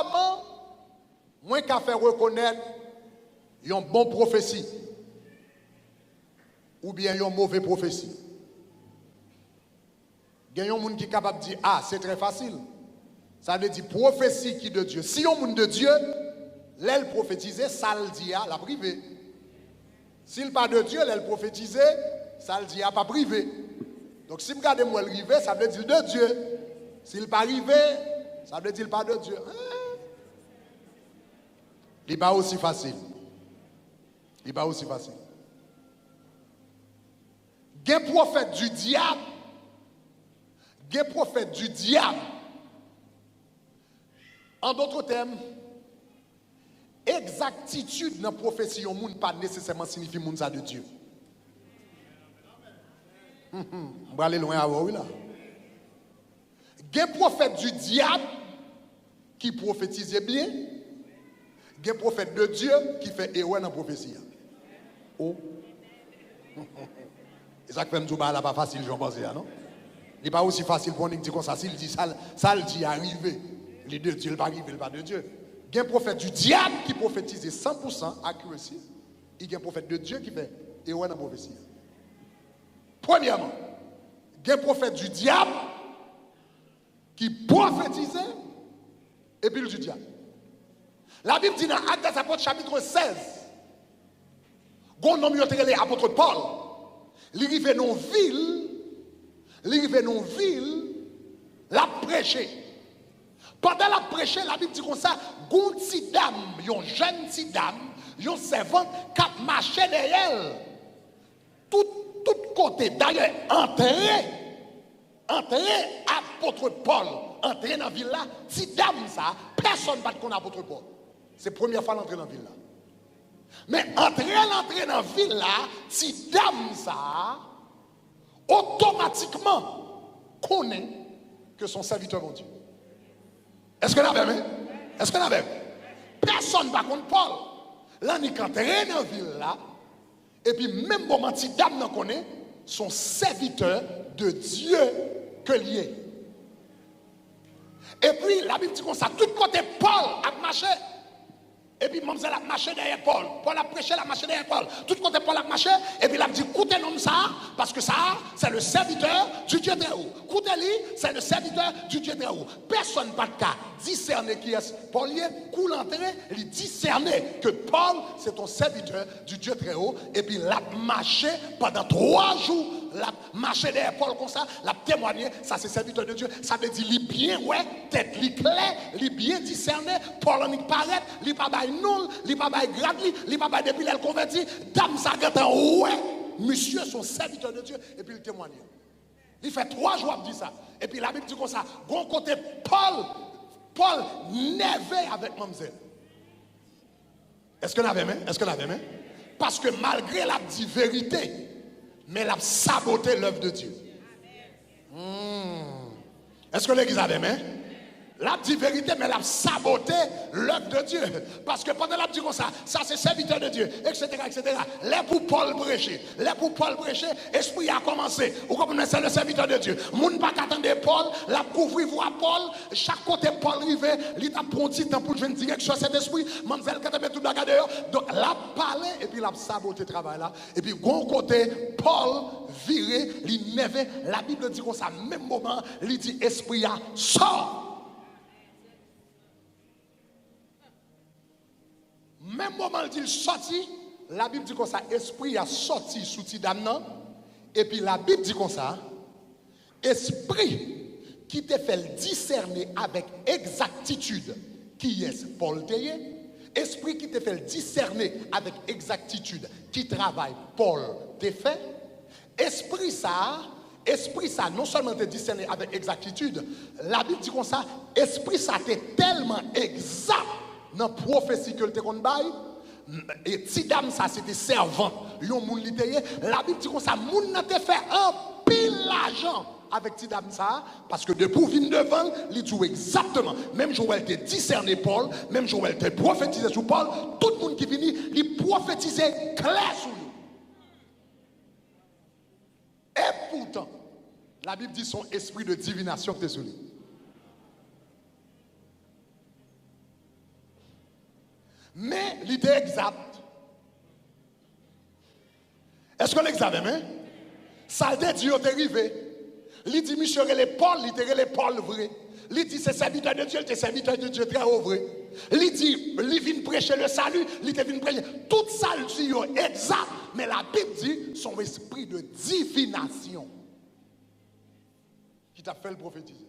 comment moi qu'a fait reconnaître une bonne prophétie ou bien une mauvaise prophétie? Il y a un monde qui est capable de dire, ah, c'est très facile. Ça veut dire prophétie qui de Dieu. Si un monde de Dieu, l'aile prophétisé, ça le dit à la privée. S'il pas de Dieu, l'aile prophétisé, ça le dit à pas privé. Donc si vous regardez moi le rivé, ça veut dire de Dieu. S'il pas rivé, ça veut dire pas de Dieu. Il n'est pas aussi facile. Il n'est pas aussi facile. Il y a un prophète du diable. Il y a un prophète du diable. En d'autres termes, exactitude dans la prophétie au monde pas nécessairement signifie monde ça de Dieu. On va aller loin avant, oui là. Il y a un prophète du diable qui prophétise bien. Il y a un prophète de Dieu qui fait erreur dans la prophétie. Oh. Et ça fait que là pas facile, je pense, non? Il n'est pas aussi facile pour nous dire comme ça. S'il dit ça le dit arrivé. Les deux Dieu, il n'est pas arrivé, il n'est pas de Dieu. Il y a un prophète du diable qui prophétise 100% accuracy. Il y a un prophète de Dieu qui fait erreur dans la prophétie. Premièrement, il y a un prophète du diable qui prophétise et puis le du diable. La Bible dit dans Actes des Apôtres chapitre 16, qu'on nomme l'apôtre Paul, il arrive dans une ville, la prêcher. Pendant la prêcher, la Bible dit comme ça, une petite dame, une jeune petite dame, une servante qui a marché derrière elle. Tout côté, d'ailleurs, entré apôtre Paul, entré dans la ville là, petite dame ça, personne ne va connaître apôtre Paul. C'est la première fois d'entrer dans la ville là. Mais entrer dans la ville là, petite dame ça, automatiquement connaît que son serviteur mon Dieu. Est-ce que l'avez même? Est-ce que l'avez? Personne ne va contre Paul. Là, il est entré dans la ville là, et puis même moment petite dame ne connaît son serviteur de Dieu que lié. Et puis la Bible dit comme ça, tout côté Paul a marché. Et puis mademoiselle a marché derrière Paul. Paul a prêché, la marché derrière Paul. Tout côté Paul a marché. Et puis il a dit, écoutez l'homme ça, parce que ça, c'est le serviteur du Dieu très haut. Écoutez-lui, c'est le serviteur du Dieu très haut. Personne n'a de cas discerner qui est Paul. Coule entré, il discerner que Paul, c'est ton serviteur du Dieu très haut. Et puis il a marché pendant 3 jours. La marché derrière Paul comme ça, la témoigné, ça c'est serviteur de Dieu. Ça veut dire, il bien, ouais, tête, il clair, il bien discerné. Paul en paraît, il pas bail nul, il pas bail grade, il pas bail depuis elle converti. Dame ça gâte, ouais, monsieur son serviteur de Dieu. Et puis il témoigne. Il fait 3 jours à dire ça. Et puis la Bible dit comme ça, bon côté Paul n'avait avec mademoiselle. Est-ce que l'avait même? Est-ce que l'avait même? Parce que malgré la dit vérité, mais elle a saboté l'œuvre de Dieu. Est-ce que l'église avait même? La dit vérité, mais elle a saboté l'œuvre de Dieu. Parce que pendant la dit comme ça c'est serviteur de Dieu, etc., etc. Les pour Paul prêcher, esprit a commencé. Vous comprenez, c'est le serviteur de Dieu. Moun pas qu'attendre Paul, la couvrir voix Paul, chaque côté Paul rivé, il a pris un petit temps pour jouer une direction à cet esprit. Mademoiselle, quand elle tout la garde dehors, donc la parlé et puis la saboté le travail là. Et puis, bon côté, Paul viré, il n'avait, la Bible dit comme ça, même moment, il dit esprit a sort. Même moment il dit sorti, la Bible dit comme ça, esprit a sorti sous Tidam, et puis la Bible dit comme ça, esprit qui te fait discerner avec exactitude qui est Paul Théier, esprit qui te fait discerner avec exactitude qui travaille Paul te fait, esprit ça, non seulement te discerner avec exactitude, la Bible dit comme ça, esprit ça t'est tellement exact dans la prophétie que tu as et si dame ça c'était servant, yon moun li teye, la Bible dit comme ça, moun n'a te fait un pile l'argent avec ti dame ça, parce que depuis vin devant, il dit exactement, même jour où elle te discerné Paul, même jour où elle te prophétisé sur Paul, tout le monde qui vini, il prophétisait clair sur lui. Et pourtant, la Bible dit son esprit de divination que tu es sur lui. Mais l'idée exacte. Est-ce que l'examen? Ça a dit, il est arrivé. Il dit, monsieur, les Paul, il était les Paul vrai. Il dit, c'est serviteur de Dieu, c'est serviteur de Dieu très vrai. Il dit, il vient prêcher le salut, il vient prêcher. Tout ça, il dit, exact. Mais la Bible dit, son esprit de divination qui t'a fait le prophétiser.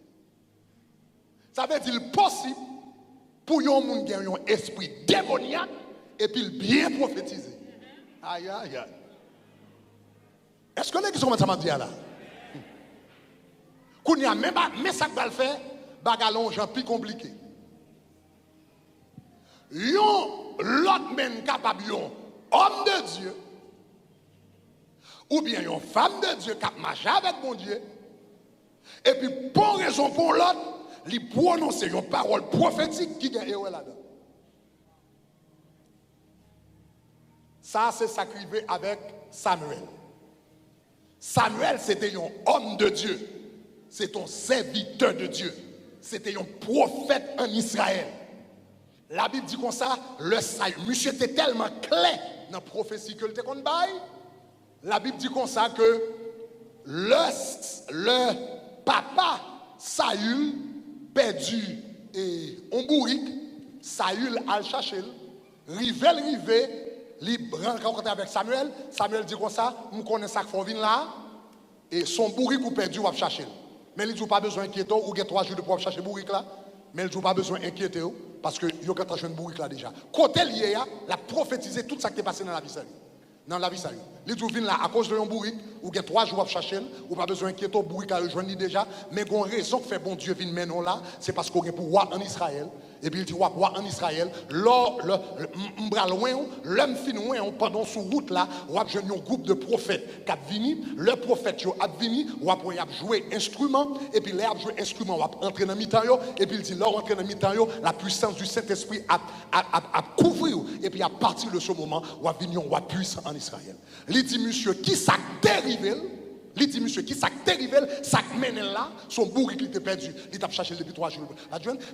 Ça veut dire possible pour un monde qui a un esprit démoniaque et puis bien prophétiser. Aïe, aïe, aïe. Est-ce que les gens m'ont dit là? Qu'on y a même mais ça va le faire, bagalon gens plus compliqué. L'autre même capable, homme de Dieu, ou bien une femme de Dieu qui marche avec mon Dieu, et puis pour raison pour l'autre, il prononce une parole prophétique qui est là-dedans. Ça, c'est ça qui arrivait avec Samuel. Samuel, c'était un homme de Dieu. C'est un serviteur de Dieu. C'était un prophète en Israël. La Bible dit comme ça, le salut. Monsieur était tellement clair dans la prophétie que le te qu'on baille. La Bible dit comme ça que le papa Saül perdu et on bourrique, Saül a cherché, rivé, il rencontre avec Samuel. Samuel dit comme ça, nous connaissons ça qu'il faut venir là, et son bourrique ou perdu, on va chercher. Mais il dit pas besoin d'inquiéter, ou il y a 3 jours de pouvoir chercher bourrique là, mais il dit pas besoin d'inquiéter, parce que il y a 4 jours de bourrique là déjà. Côté lié, la prophétiser tout ça qui est passé dans la vie. Dans la vie, les gens viennent là à cause de un bourrique, ou bien 3 jours à chercher, ou pas besoin d'inquiéter, bourrique à rejoindre déjà, mais une raison que fait bon Dieu vient maintenant là, c'est parce qu'on est pour roi en Israël, et puis il dit roi en Israël, l'homme fin loin, pendant sous route là, on a un groupe de prophètes qui a venu, le prophète a venu, on a joué instrument, et puis là, joué instrument, on a entré dans le mi-temps, et puis il dit, là, on entre dans le mi-temps, la puissance du Saint-Esprit a couvert, et puis à partir de ce moment, on a venu un roi puissant en Israël. Il dit, monsieur, qui ça dérivé? Il dit, monsieur, qui ça dérivé? Ça mène là, son bourrique était perdu. Il t'a cherché depuis 3 jours.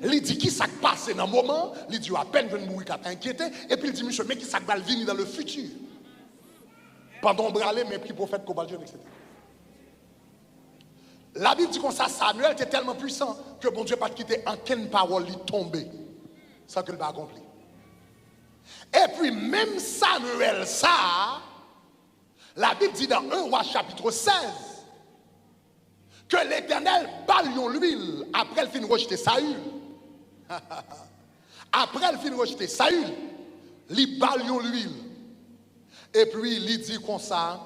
Il dit, qui ça passé dans le moment? Il dit, à peine le bourrique a inquiété. Et puis il dit, monsieur, mais qui ça va venir dans le futur? Pardon, bralé, mais puis prophète, Kobaljon, etc. La Bible dit comme ça, Samuel était tellement puissant que bon Dieu n'a pas quitté en quelle parole il tombait sans qu'il va accomplir. Et puis même Samuel, ça, la Bible dit dans 1 Roi chapitre 16 que l'Éternel balion l'huile après le fin rejeter Saül. Après le fin rejeter Saül, il balion l'huile. Et puis il dit comme ça,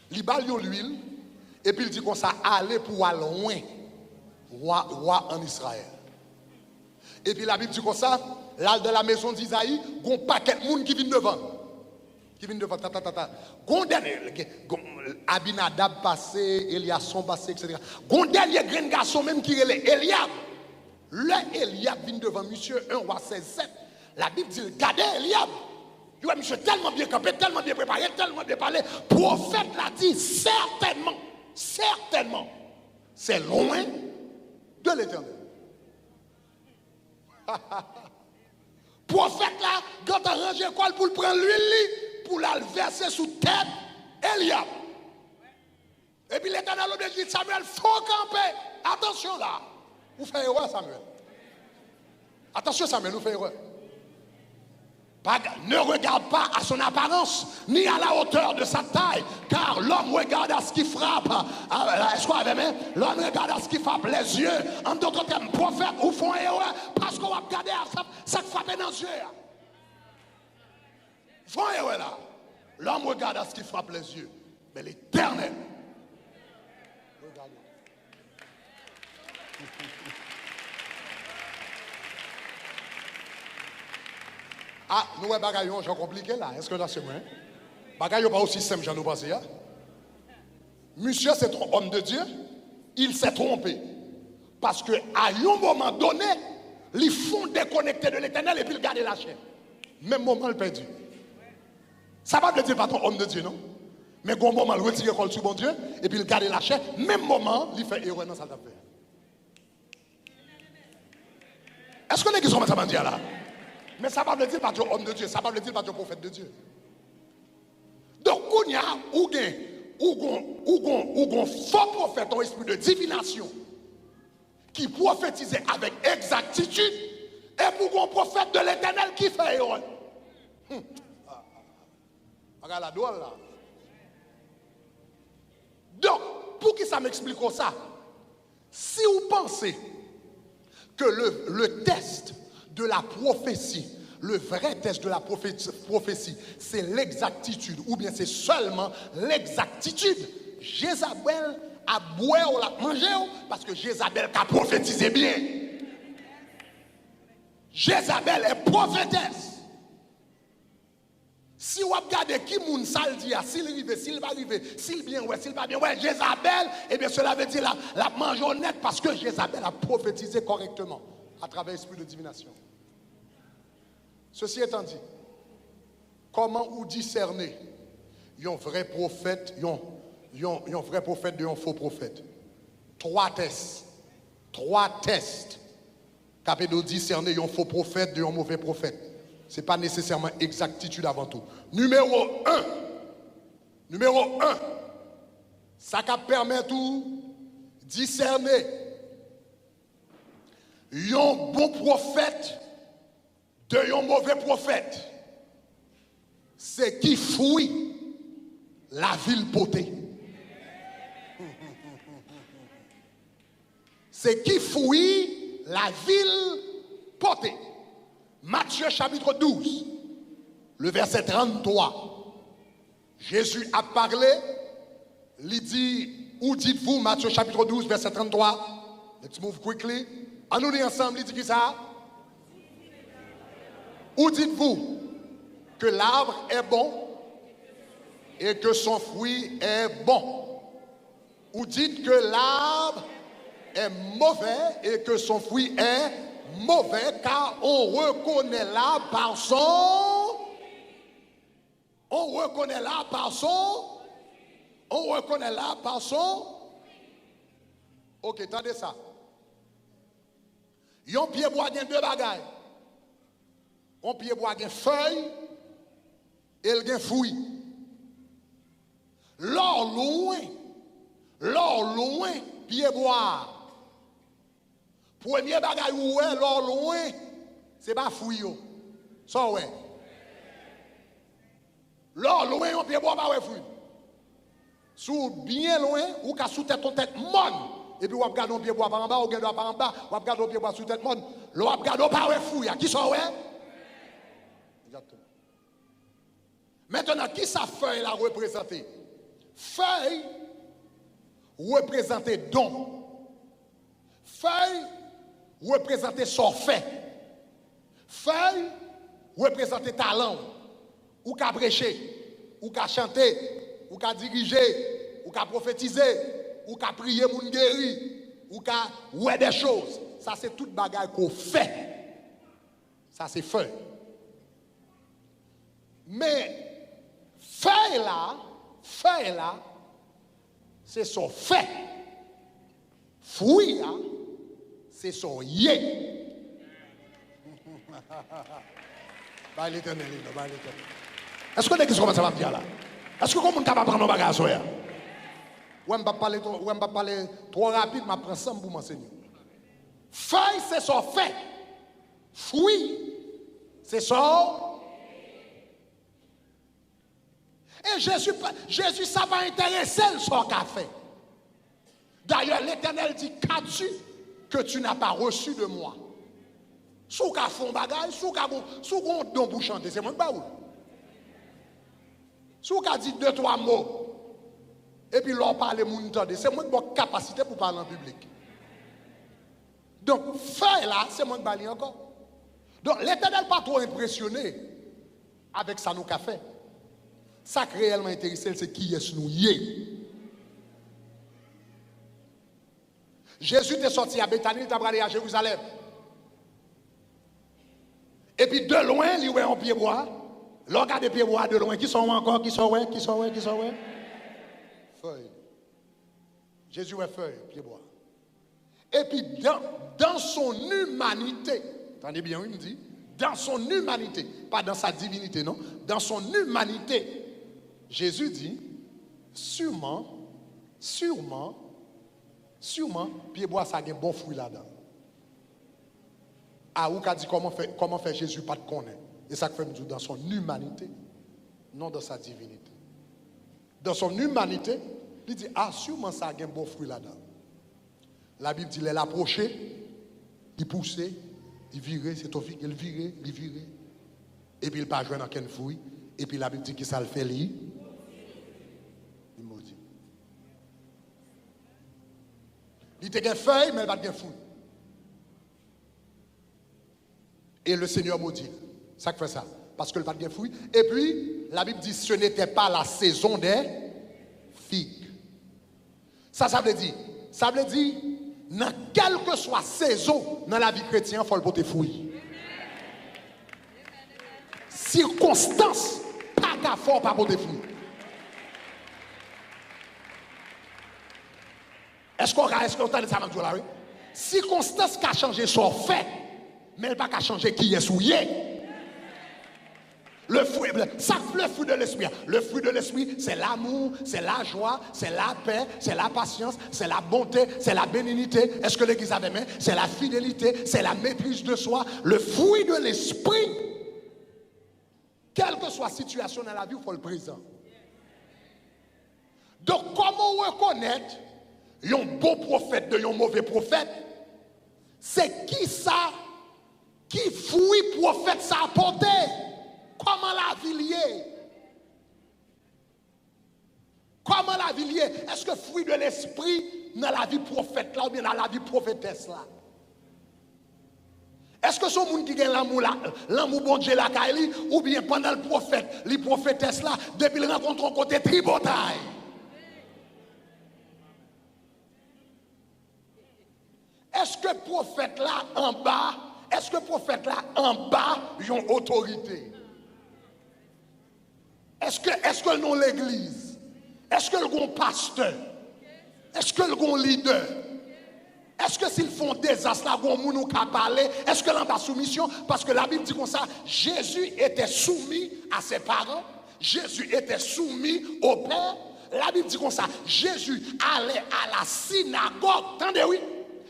il balion l'huile, et puis il dit comme ça, allez pour aller loin, roi en Israël. Et puis la Bible dit comme ça, là de la maison d'Isaïe, il y a un paquet de monde qui vient devant. Qui vient devant, Abinadab passé, Eliasson passé, etc. Il y a un dernier grand garçon même qui est Eliab. Le Eliab vient devant monsieur 1 Roi 16, 7. La Bible dit, regardez Eliab. Il dit, monsieur, tellement bien campé, tellement bien préparé, tellement bien parlé. Prophète l'a dit, certainement, c'est loin de l'Éternel. Prophète là, quand on range l'école pour prendre l'huile, pour la verser sous tête, Eliab. Et puis l'Éternel dit, Samuel, faut camper. Attention là, vous faites erreur, Samuel. Attention, Samuel, vous faites erreur. Ne regarde pas à son apparence, ni à la hauteur de sa taille, car l'homme regarde à ce qui frappe. Est-ce qu'on avait même? L'homme regarde à ce qui frappe les yeux. En d'autres termes, prophète ou font erreur, parce qu'on va regarder à ça qui frappe dans les yeux. Font erreur là. L'homme regarde à ce qui frappe les yeux. Mais l'Éternel. Regardez. Ah, nous, bagaillons, j'ai compliqué là. Est-ce que là, c'est vrai? Bagaillons pas aussi simple, j'en ai passé. Monsieur, c'est un homme de Dieu. Il s'est trompé. Parce qu'à un moment donné, ils font déconnecter de l'Éternel et puis ils gardent la chair. Même moment, il perdu. Ça va dire pas ton homme de Dieu, non? Mais au moment, il retire l'école sur bon Dieu et puis il garde la chair. Même moment, il fait erreur dans sa tête. Est-ce que les gens sont là? Mais ça ne veut dire pas homme de Dieu, ça ne veut dire pas prophète de Dieu. Donc, il y a un faux prophète en esprit de divination qui prophétisait avec exactitude et pour un prophète de l'Éternel qui fait erreur. Regarde la douane là. Donc, pour qui ça m'explique ça? Si vous pensez que le test de la prophétie, le vrai test de la prophétie, c'est l'exactitude, ou bien c'est seulement l'exactitude, Jézabel a boire ou la manger parce que Jézabel a prophétisé bien. Jézabel est prophétesse. Si vous regardez qui moun sal dit, s'il arrive, s'il va arriver, s'il bien, ouais, s'il va bien, ouais, Jézabel, eh bien cela veut dire la mange honnête parce que Jézabel a prophétisé correctement à travers l'esprit de divination. Ceci étant dit, comment vous discerner un vrai prophète, un vrai prophète de un faux prophète? Trois tests. Capable de discerner un faux prophète de un mauvais prophète. Ce n'est pas nécessairement exactitude avant tout. Numéro 1, ça permet de discerner un bon prophète de un mauvais prophète. C'est qui fouille la ville potée. C'est qui fouille la ville potée. Matthieu chapitre 12, le verset 33. Jésus a parlé, il dit, où dites-vous, Matthieu chapitre 12, verset 33. Let's move quickly. On nous dit ensemble, il dit qui ça? Où dites-vous que l'arbre est bon et que son fruit est bon? Ou dites que l'arbre est mauvais et que son fruit est mauvais, car on reconnaît l'arbre par son... On reconnaît l'arbre par son... Ok, attendez ça. Yon pied bois gen deux bagailles. On pied bois gen feuille et il gen fruit. L'or loin, pied bois. Premier bagaille ou est l'or loin, c'est pas fruit yo. Ça ouais. L'or loin, on pied bois pas ouais fruit. Sous bien loin, ou ka sous tête ton tête mon. Et puis, vous regardez un pied bois par en bas, vous regardez par en bas, vous regardez un pied bois sous tête monde, vous regardez par un fouille. Qui sont ouais? Exactement. Maintenant, qui sa feuille la représenter? Feuille représenter don. Feuille représenter forfait. Feuille représenter talent. Ou qu'à prêcher, ou qu'à chanter, ou qu'à diriger, ou qu'à prophétiser. Ou qu'à prier moun guéri, ou qu'à ouais des choses. Ça c'est toute bagaille qu'on fait. Ça c'est feuille. Mais feuille là, c'est son fait. Fruit là, c'est son yé. Bah l'éternel, bah l'éternel. Est-ce que vous commencez à me dire là? Est-ce que vous êtes capable de prendre nos bagages là? Ou je ne vais pas parler trop rapide, mais je prends ça pour m'enseigner. Feuille, c'est son fait. Fruit, c'est son. Et Jésus, ça va intéresser le son qu'a fait. D'ailleurs, l'Éternel dit, qu'as-tu que tu n'as pas reçu de moi? Sous qu'a fond bagage, sous qu'on don pour chanter, c'est moi qui parle. Sous qu'a dit 2-3 mots. Et puis l'on parle moun tande, c'est moi qui ai capacité pour parler en public. Donc, faire là, c'est moi qui parle encore. Donc, l'Éternel pas trop impressionné avec ça nous qu'a fait. Ça qui réellement intéressé, c'est qui est nous yé. Jésus est sorti à Bethanie, il est allé à Jérusalem. Et puis de loin, il y a un pied bois. L'on regarde les pieds bois de loin. Qui sont encore? Qui sont ouais? Feuille. Jésus est feuille, pied bois. Et puis dans son humanité, attendez bien, il me dit, dans son humanité, pas dans sa divinité, non, dans son humanité, Jésus dit, sûrement, pied bois ça a un bon fruit là-dedans. Ah, ou qu'a dit comment fait Jésus pas de connaître. Et ça fait nous dire dans son humanité, non dans sa divinité. Dans son humanité, il dit, ah, sûrement ça a un bon fruit là-dedans. La Bible dit, il approché, il poussait, il virait, c'est Tofik, il virait. Et puis il pas joué dans quel fruit. Et puis la Bible dit que ça le fait lui. Il maudit. Il était une feuille, mais il n'a pas de fruit. Et le Seigneur maudit. Ça fait ça. Parce que le pas de fruit. Et puis, la Bible dit, ce n'était pas la saison des figues. Ça veut dire, dans quelle que soit saison dans la vie chrétienne, il faut le porter fruit. Circonstance, pas qu'à fort, pas porter fruit. Est-ce qu'on entend ça, Mme Joula? Circonstance qui a changé son fait, mais elle n'a pas changé qui est souillé. Le fruit de l'esprit. Le fruit de l'esprit, c'est l'amour, c'est la joie, c'est la paix, c'est la patience, c'est la bonté, c'est la bénignité. Est-ce que l'Église avait même? C'est la fidélité, c'est la maîtrise de soi. Le fruit de l'esprit, quelle que soit la situation dans la vie, il faut le présent. Donc, comment reconnaître un bon prophète de un mauvais prophète? C'est qui ça, qui fruit prophète ça a porté? Comment la vie liée? Comment la vie liée? Est-ce que fruit de l'esprit dans la vie prophète là ou bien dans la vie prophétesse là? Est-ce que ce monde qui gagne l'amour bon Dieu la Kaili ou bien pendant le prophète, les prophétesses là, depuis le rencontre au côté tribotaille? Est-ce que prophète là en bas, ils ont autorité? Est-ce que nous l'église? Est-ce que le pasteur? Est-ce que le leader? Est-ce que s'ils font désastre, là, nous qu'à parler? Est-ce que l'on a soumission? Parce que la Bible dit comme ça, Jésus était soumis à ses parents. Jésus était soumis au Père. La Bible dit comme ça, Jésus allait à la synagogue. Attendez, oui.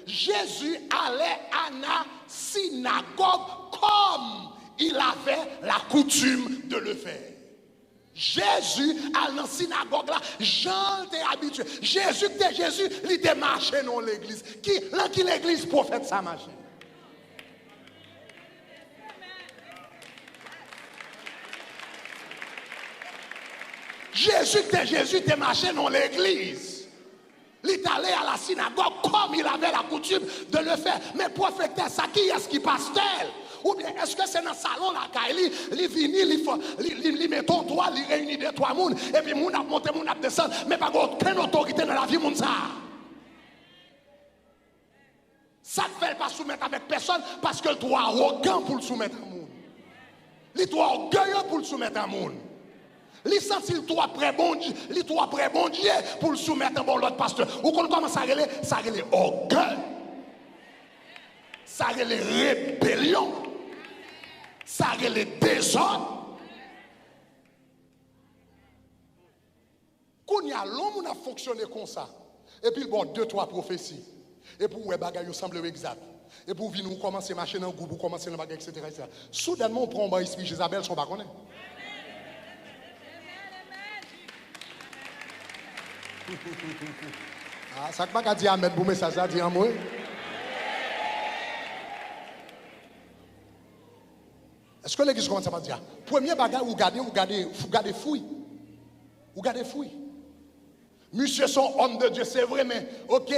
Jésus allait à la synagogue comme il avait la coutume de le faire. Jésus à la synagogue là, Jean était habitué. Jésus, il était marché dans l'église. Qui l'église prophète ça marché? Jésus était marché dans l'église. Il est allé à la synagogue comme il avait la coutume de le faire. Mais prophète, ça qui est-ce qui passe-t-elle? Ou bien est-ce que c'est dans le salon là, il vient, il met ton doigt, il réunit deux, trois personnes, et puis moun a monté, moun a descendu, mais pas aucune autorité dans la vie, moun ça. Ça ne fait pas soumettre avec personne parce que le droit arrogant pour le soumettre à moun. Le droit orgueilleux pour le soumettre à moun. Il sent le droit près bon Dieu, pour le soumettre à l'autre pasteur. Ou qu'on commence à reler, ça relève orgueil. Ça relève rébellion. Ça relève désordre. Quand il y a l'homme qui a fonctionné comme ça, et puis bon, 2-3 prophéties, et pour les bagages semblent exact, et pour venir commencer à marcher dans le groupe, pour commencer le bagage, etc., etc. Soudainement, on prend un esprit Jézabel, son baconnet. Ah, ça ne peut pas dire Amen pour message, ça dit en moi. Est-ce que l'église commence à dire? Premier bagage, vous gardez fouille. Vous gardez fouille. Monsieur son homme de Dieu, c'est vrai, mais ok.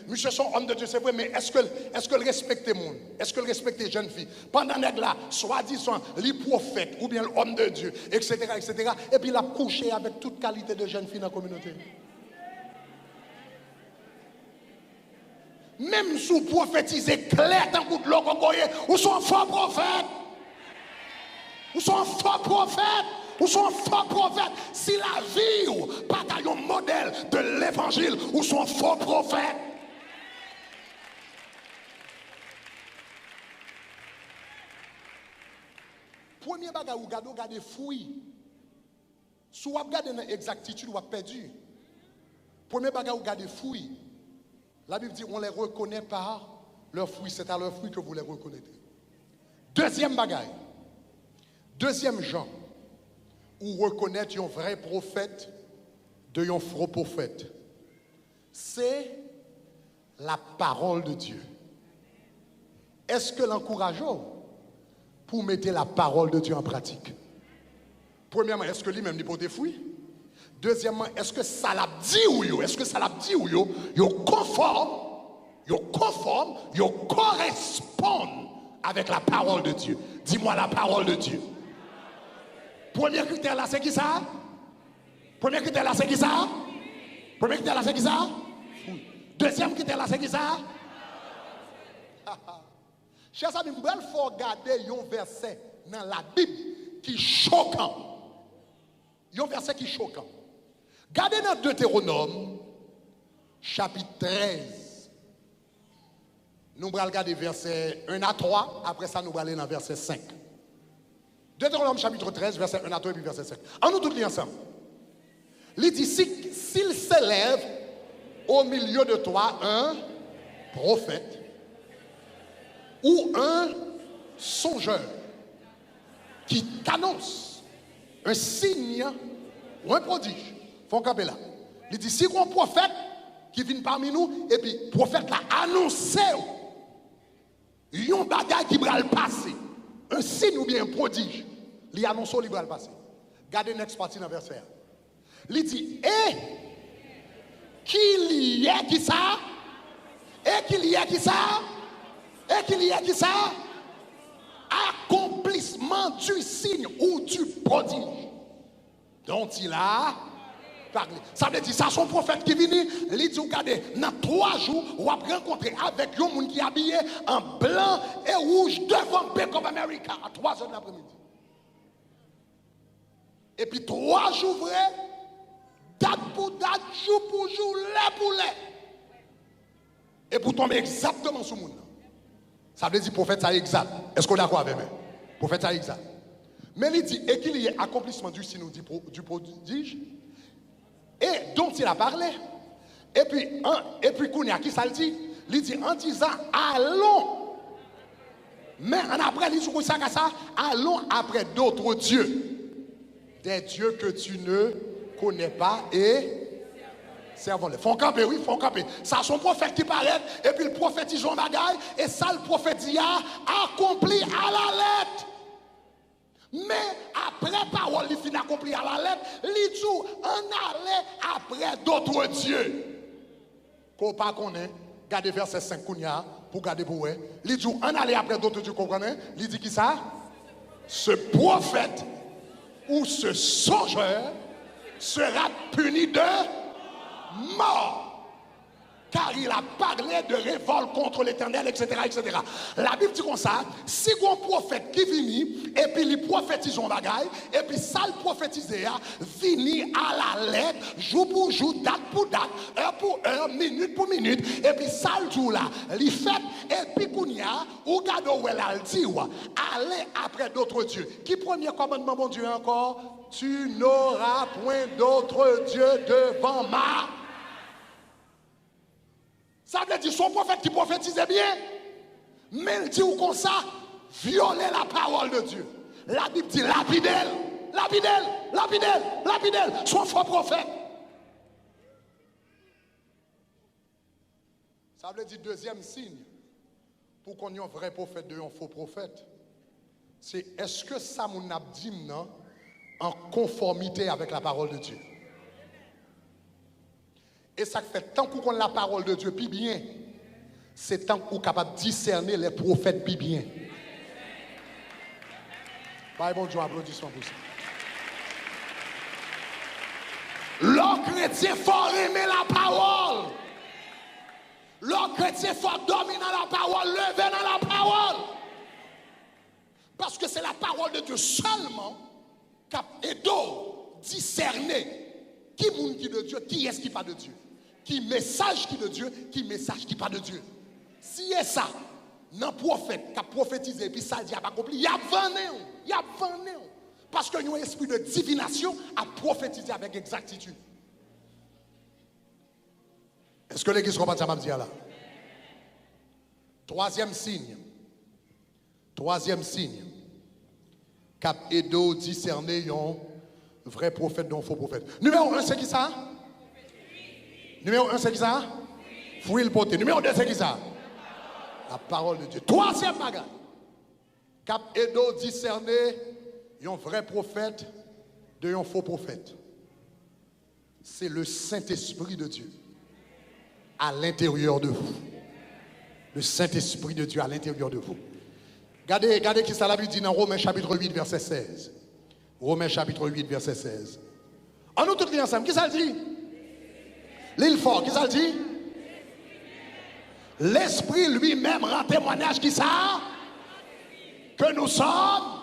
Monsieur son homme de Dieu, c'est vrai, mais est-ce que respecte le monde? Est-ce que respecte les jeunes filles? Pendant que là, soi-disant, les prophètes ou bien l'homme de Dieu, etc., etc., et puis il a couché avec toute qualité de jeunes filles dans la communauté. Même si vous prophétisez clair dans le bout de l'eau, vous sont un faux prophète. Vous sont un faux prophète. Vous sont un faux prophète. Si la vie pas un modèle de l'évangile, vous sont un faux prophète. premier bagage ou garder fruit. Si vous regardez dans l'exactitude, vous avez perdu. Premier bagage ou garder fruit. La Bible dit on les reconnaît par leurs fruits. C'est à leurs fruits que vous les reconnaîtrez. Deuxième bagage. Deuxième genre. Ou reconnaître un vrai prophète de un faux prophète. C'est la parole de Dieu. Est-ce que l'encourageons pour mettre la parole de Dieu en pratique? Premièrement, est-ce que lui-même n'est pas des fruits? Deuxièmement, est-ce que ça l'a dit ou yo? Est-ce que ça l'a dit ou yo? Yo conforme, yo correspond avec la parole de Dieu. Dis-moi la parole de Dieu. Premier critère là, c'est qui ça? Premier critère là, c'est qui ça? Premier critère là, c'est qui ça? Deuxième critère là, c'est qui ça? Chers amis, il faut regarder un verset dans la Bible qui est choquant. Un verset qui est choquant. Regardez dans Deutéronome, chapitre 13. Nous allons regarder verset 1 à 3. Après ça, nous allons aller dans verset 5. Deutéronome, chapitre 13, verset 1 à 3 et puis verset 5. En nous tous les ensemble. Il dit, s'il s'élève au milieu de toi un prophète ou un songeur qui t'annonce un signe ou un prodige, faut camper là. Il dit, si un prophète qui vient parmi nous, et puis prophète l'a annoncé, un bagage qui va le passer, un signe ou bien un prodige, il annonce qu'il va le passer. Regardez la next partie dans le verset. Il dit, et qu'il y ait qui ça? Et qu'il y ait qui ça? Et qu'il y ait qui ça? Accomplissement du signe ou du prodige dont il a parlé. Ça veut dire, ça son prophète qui vient, il dit, regardez, dans 3 jours, on va rencontrer avec un monde qui est habillé en blanc et rouge devant Bank of America à 3 heures de l'après-midi. Et puis 3 jours vrai, date pour date, jour pour jour, lait pour lait. Et pour tomber exactement sur le monde. Ça veut dire prophète ça exact. Est-ce qu'on est d'accord avec moi? Prophète ça exact. Mais il dit, et qu'il y ait accomplissement du signe du prodige, et dont il a parlé. Et puis qu'on y a qui ça le dit? Il dit en disant, allons. Mais en après, il dit ça, allons après d'autres dieux. Des dieux que tu ne connais pas et servons-les. Font camper, oui, font camper. Ça, son prophète qui paraît, et puis le prophétise en bagaille, et ça, le prophète dit, accompli à la lettre. Mais après parole, il finit accompli à la lettre, il dit, on allait après d'autres dieux. Qu'on pas connaît, gardez verset 5 pour garder pour vous. Il dit, on allait après d'autres dieux, comprenez? Il dit qui ça? Ce prophète ou ce songeur sera puni de mort. Car il a parlé de révolte contre l'Éternel, etc., etc. La Bible dit comme ça, si un prophète qui vient, et puis il prophétise en bagaille, et puis ça le prophétisé, vini à la lettre, jour pour jour, date pour date, heure pour heure, minute pour minute, et puis ça le jour là, il fait, et puis qu'on y a, ou gado où elle a dit, allez après d'autres dieux. Qui premier commandement, mon Dieu, encore? Tu n'auras point d'autres dieux devant moi. Ça veut dire son prophète qui prophétisait bien, mais il dit ou comme ça, violer la parole de Dieu. La Bible dit lapidel, lapidel, lapidel, lapidel, son faux prophète. Ça veut dire deuxième signe pour qu'on ait un vrai prophète de un faux prophète. C'est est-ce que ça mon a dit en conformité avec la parole de Dieu? Et ça fait tant qu'on a la parole de Dieu plus bien, c'est tant qu'on est capable de discerner les prophètes plus bien. Bye, bon Dieu, applaudissements pour ça. Le chrétien faut aimer la parole. Le chrétien faut dormir dans la parole, lever dans la parole. Parce que c'est la parole de Dieu seulement qui aide à discerner qui est qui de Dieu, qui est-ce qui pas de Dieu. Qui message qui de Dieu, qui message qui pas de Dieu. Si est ça, non prophète qui a prophétisé et puis ça dit a pas accompli, il y a vanné. Parce que nous un esprit de divination a prophétisé avec exactitude. Est-ce que l'église comprend ça m'a dit là? Troisième signe, cap Edo discerner un vrai prophète d'un faux prophète. Numéro 1, c'est qui ça? Numéro 1, c'est qui ça? Fruit le poté. Numéro 2, c'est qui ça? La parole de Dieu. Troisième bagage. Cap Edo discerner un vrai prophète de un faux prophète. C'est le Saint-Esprit de Dieu à l'intérieur de vous. Le Saint-Esprit de Dieu à l'intérieur de vous. Regardez qui ça la Bible dit dans Romains chapitre 8, verset 16. Romains chapitre 8, verset 16. En nous tous les ensemble, qui ça le dit? L'île fort, qui ça le dit? L'Esprit lui-même rend témoignage qui ça? Que nous sommes.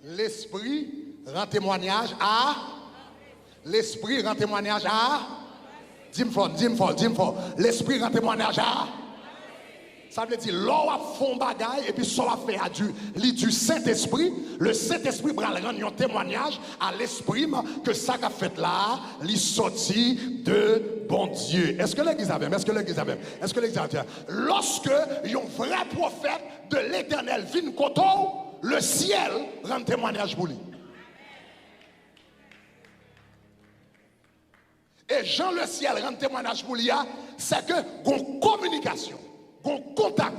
L'Esprit rend témoignage à. L'Esprit rend témoignage à. Dis-moi fort. L'Esprit rend témoignage à. Ça veut dire, l'on a fait un bagage et puis ça va faire du Saint-Esprit. Le Saint-Esprit va rendre un témoignage à l'Esprit que ça a fait là, il sorti de bon Dieu. Est-ce que l'église a même? Lorsque un vrai prophète de l'Éternel vient côté, le ciel rend témoignage pour lui. Et Jean le ciel rend témoignage pour lui, c'est que une communication, un contact,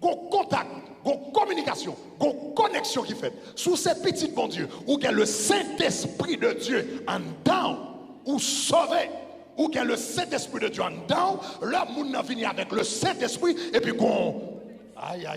une communication, une connexion qui fait sous ces petits bon Dieu, où il y a le Saint-Esprit de Dieu en dedans, ou sauvé, où il y a le Saint-Esprit de Dieu en dedans, là, nous n'avons fini avec le Saint-Esprit, et puis qu'on. Aïe.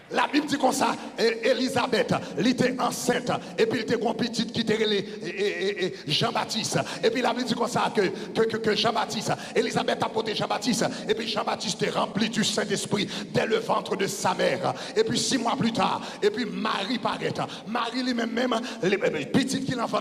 La Bible dit comme ça, Élisabeth, elle était enceinte, et puis elle était une petite qui était Jean-Baptiste. Et puis la Bible dit comme ça que Jean-Baptiste, Élisabeth a porté Jean-Baptiste, et puis Jean-Baptiste est rempli du Saint-Esprit dès le ventre de sa mère. Et puis 6 mois plus tard, et puis Marie paraît. Marie lui-même, les petites qui l'enfant,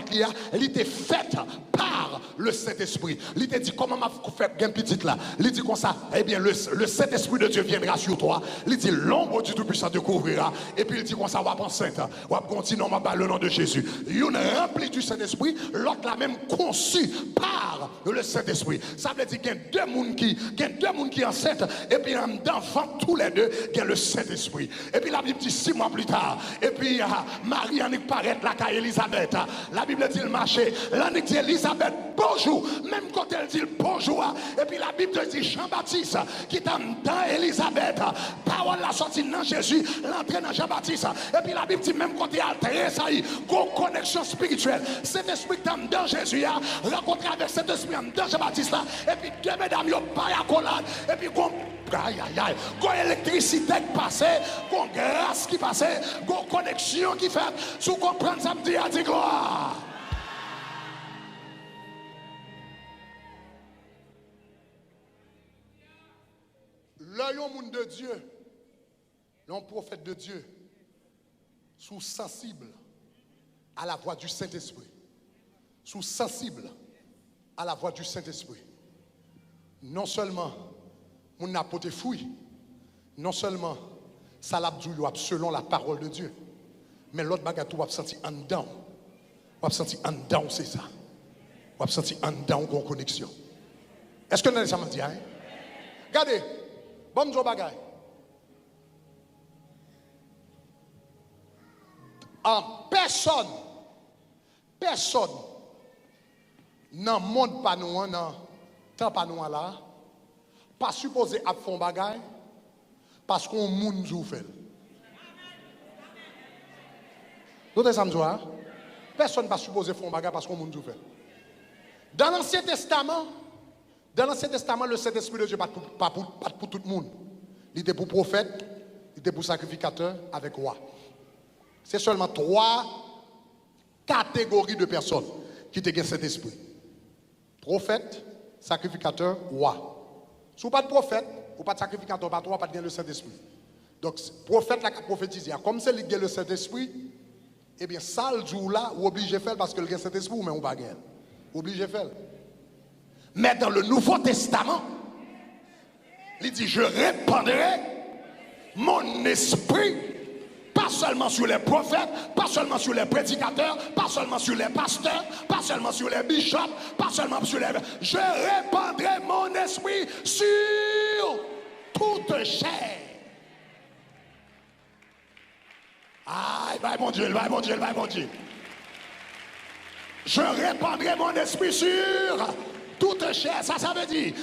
elle était faite par le Saint-Esprit. Il était dit, comment m'a fait une petite là? Il dit comme ça, eh bien le Saint-Esprit de Dieu viendra sur toi. Il dit, l'ombre du Tout-Puissant couvrira, et puis il dit qu'on ça va enceinte, on va continuer le nom de Jésus. Une remplie du Saint-Esprit, l'autre la même conçu par le Saint-Esprit. Ça veut dire qu'il y a deux mondes qui enceinte, et puis d'enfants tous les deux, il y a le Saint-Esprit. Et puis la Bible dit 6 mois plus tard, et puis Marie en paraît là qu'à Élisabeth. La Bible dit le marché, là dit Élisabeth bonjour, même quand elle dit bonjour, et puis la Bible dit Jean-Baptiste qui est dans Élisabeth, parole la sortie dans Jésus, l'entrée dans Jean-Baptiste. Et puis la Bible dit même quand il a altéré ça, il y a une connexion spirituelle. Cet esprit dans Jésus, rencontré avec cet esprit dans Jean-Baptiste, et puis deux mesdames, ils ont pas à collade, et puis une électricité qui passe, une grâce qui passe, une connexion qui fait. Si vous comprenez ça, me dit à dire gloire. L'œil au monde de Dieu, l'homme prophète de Dieu, sous sensible à la voix du Saint-Esprit. Sous sensible à la voix du Saint-Esprit. Non seulement, on n'a pas de fouille, non seulement, ça l'a dit selon la parole de Dieu, mais l'autre bagarre, tu vas sentir en dedans. Tu vas sentir en dedans, c'est ça. Tu vas sentir en dedans qu'on connexion. Est-ce que vous avez ça me dit, hein? Regardez, bon Dieu bagaille. Personne dans le monde pas nous, dans temps pas nous là, pas supposé à faire bagaille parce qu'on monde nous fait. Vous ça me dit, personne pas supposé faire bagaille parce qu'on monde nous fait. Dans l'Ancien Testament, le Saint-Esprit de Dieu pas pour tout le monde. Il était pour prophète, il était pour sacrificateur avec roi. C'est seulement 3 catégories de personnes qui te gagnent cet esprit. Prophète, sacrificateur, roi. Si vous n'êtes pas de prophète, ou pas de sacrificateur, pas de roi, pas de gagner le Saint-Esprit. Donc, prophète là qui a prophétisé, comme c'est lui qui gagne le Saint-Esprit, eh bien, ça le jour là, vous obligez de faire parce que le Saint-Esprit, mais on ne pas gagner. Obligé de faire. Mais dans le Nouveau Testament, Il dit, je répandrai mon esprit, pas seulement sur les prophètes, pas seulement sur les prédicateurs, pas seulement sur les pasteurs, pas seulement sur les bishops, pas seulement sur les... Je répandrai mon esprit sur toute chair. Ah, il va mon Dieu, il va mon Dieu, il va mon Dieu. Je répandrai mon esprit sur toute chair. Ça veut dire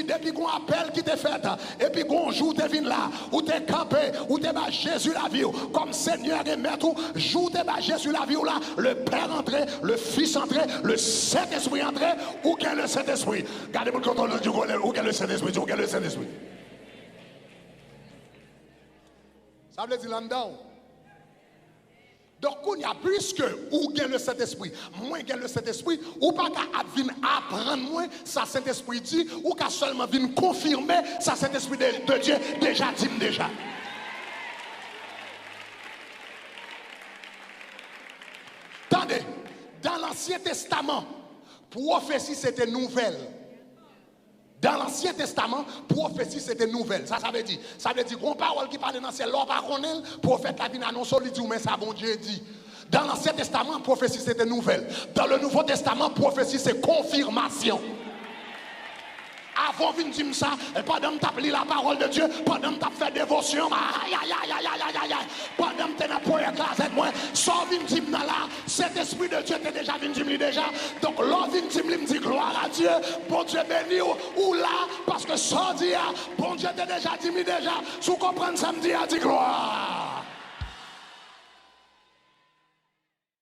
depuis qu'on appelle qui t'est fait, et puis qu'on joue t'es venu là, ou t'es campé, ou t'es bas Jésus la vie, comme Seigneur et Maître, joue t'es bas Jésus la vie, là, le Père entré, le Fils entré, le Saint-Esprit entré, ou qu'est le Saint-Esprit? Gardez-moi quand on le dit, où qu'est le Saint-Esprit? Où qu'est le Saint-Esprit? Ça veut dire là-dedans. Donc, il y a plus que ou gagne le Saint-Esprit, moins gagne le Saint-Esprit, ou pas qu'à venir apprendre moins, ça Saint-Esprit dit, ou qu'à seulement venir confirmer, ça Saint-Esprit de Dieu déjà dit déjà. Attendez, dans l'Ancien Testament, prophétie c'était nouvelle. Dans l'Ancien Testament, prophétie c'était nouvelle. Ça veut dire qu'on parole qui parle dans ces lois par connaît, prophète la vient annoncer, il dit mais ça bon Dieu dit. Dans l'Ancien Testament, prophétie c'était nouvelle. Dans le Nouveau Testament, prophétie c'est confirmation. Avant de dire ça, pendant que tu as la parole de Dieu, pendant que tu as fait dévotion, pendant que tu as pour éclater moi, sans venir dire là, cet esprit de Dieu t'est déjà venu dire déjà. Donc, l'on vient dire, me dit gloire à Dieu, bon Dieu béni ou là, parce que sans dire, bon Dieu t'est déjà dit déjà. Si vous comprenez ça, me dit gloire.